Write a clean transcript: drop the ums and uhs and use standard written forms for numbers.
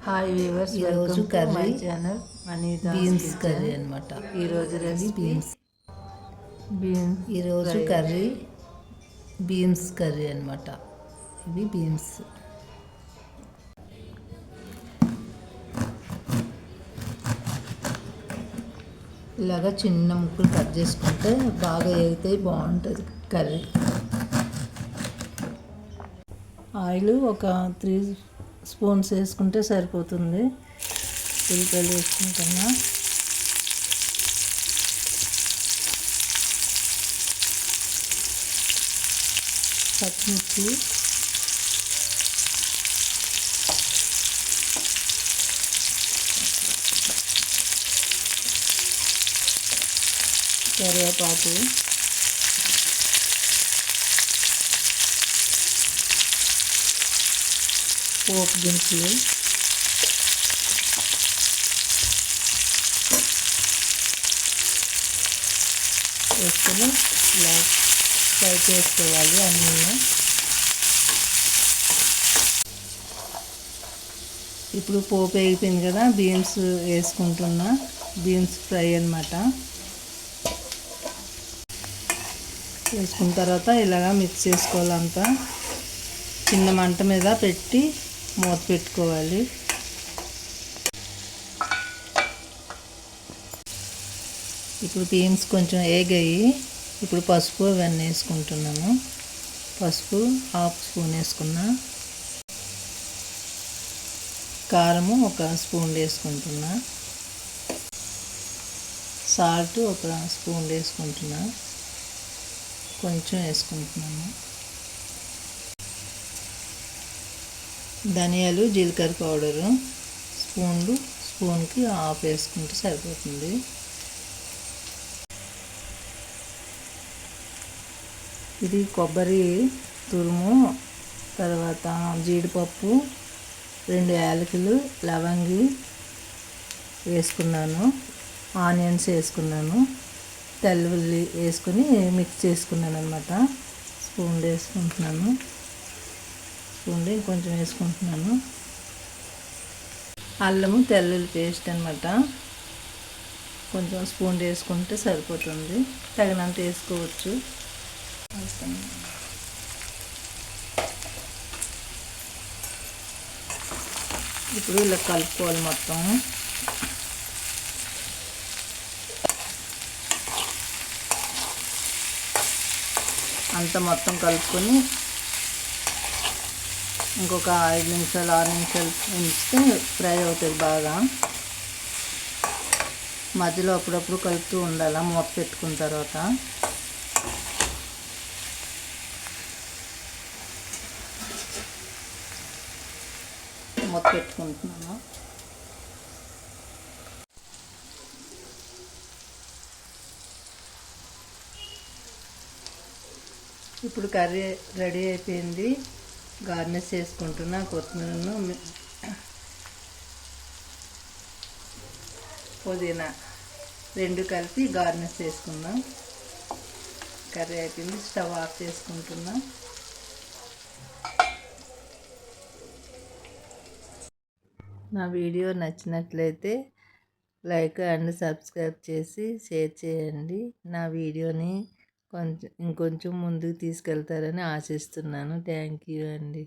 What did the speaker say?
Hi viewers, ఈరోజు welcome to my curry channel Manidas beans kitchen. Curry అనమాట. ఈరోజు recipe beans ఈరోజు ఫ్రై. కర్రీ బీన్స్ కర్రీ అనమాట. ఇవి బీన్స్ ఇలాగా చిన్న ముక్కలు కట్ చేసుకుంటే బాగా వేగితే బాగుంటుంది కర్రీ. ఆయిల్ ఒక 3 స్పూన్స్ వేసుకుంటే సరిపోతుంది. ఉల్లిపాయలు వేసుకుంటున్నా. పచ్చిమిర్చి, కరివేపాకు, పోపు దినుసులు, వేసుకొని ఇలా ఫ్రై చేసుకోవాలి అన్నీ. ఇప్పుడు పోపు వేగిపోయింది కదా, బీన్స్ వేసుకుంటున్నా. బీన్స్ ఫ్రై అన్నమాట. వేసుకున్న తర్వాత ఇలాగా మిక్స్ చేసుకోవాలంతా. చిన్న మంట మీద పెట్టి మూత పెట్టుకోవాలి. ఇప్పుడు బీన్స్ కొంచెం వేగాయి. ఇప్పుడు పసుపు అవన్నీ వేసుకుంటున్నాము. పసుపు 1/2 స్పూన్ వేసుకున్నా. కారము 1 స్పూన్ వేసుకుంటున్నా. సాల్ట్ 1 స్పూన్ వేసుకుంటున్నా. కొంచెం వేసుకుంటున్నాను. ధనియాలు, జీలకర్ర పౌడరు స్పూన్కి 1/2 వేసుకుంటే సరిపోతుంది. ఇది కొబ్బరి తురుము, తర్వాత జీడిపప్పు, 2 యాలకులు, లవంగి వేసుకున్నాను. ఆనియన్స్ వేసుకున్నాను. తెల్లఉల్లి వేసుకొని మిక్స్ చేసుకున్నాను అనమాట. స్పూన్ వేసుకుంటున్నాను. స్పూన్లో కొంచెం వేసుకుంటున్నాను. అల్లము, తెల్లుల్లి పేస్ట్ అనమాట. కొంచెం స్పూన్ వేసుకుంటే సరిపోతుంది. తగినంత వేసుకోవచ్చు. ఇప్పుడు ఇలా కలుపుకోవాలి మొత్తం. అంతా మొత్తం కలుపుకొని ఇంకొక 5 నిమిషాలు 6 నిమిషాలు ఉంచితే ఫ్రై అవుతుంది బాగా. మధ్యలో అప్పుడప్పుడు కలుపుతూ ఉండాలి మూత పెట్టుకున్న తర్వాత. మూత పెట్టుకుంటున్నాను. ఇప్పుడు కర్రీ రెడీ అయిపోయింది. గార్నిష్ చేసుకుంటున్నా. కొత్తిమీరను, పుదీనా 2 కలిపి గార్నిష్ చేసుకుందాం. కర్రీ అయిపోయింది. స్టవ్ ఆఫ్ చేసుకుంటున్నా. నా వీడియో నచ్చినట్లయితే లైక్ అండ్ సబ్స్క్రైబ్ చేసి షేర్ చేయండి. నా వీడియోని ఇంకొంచెం ముందుకు తీసుకెళ్తారని ఆశిస్తున్నాను. థ్యాంక్ యూ అండి.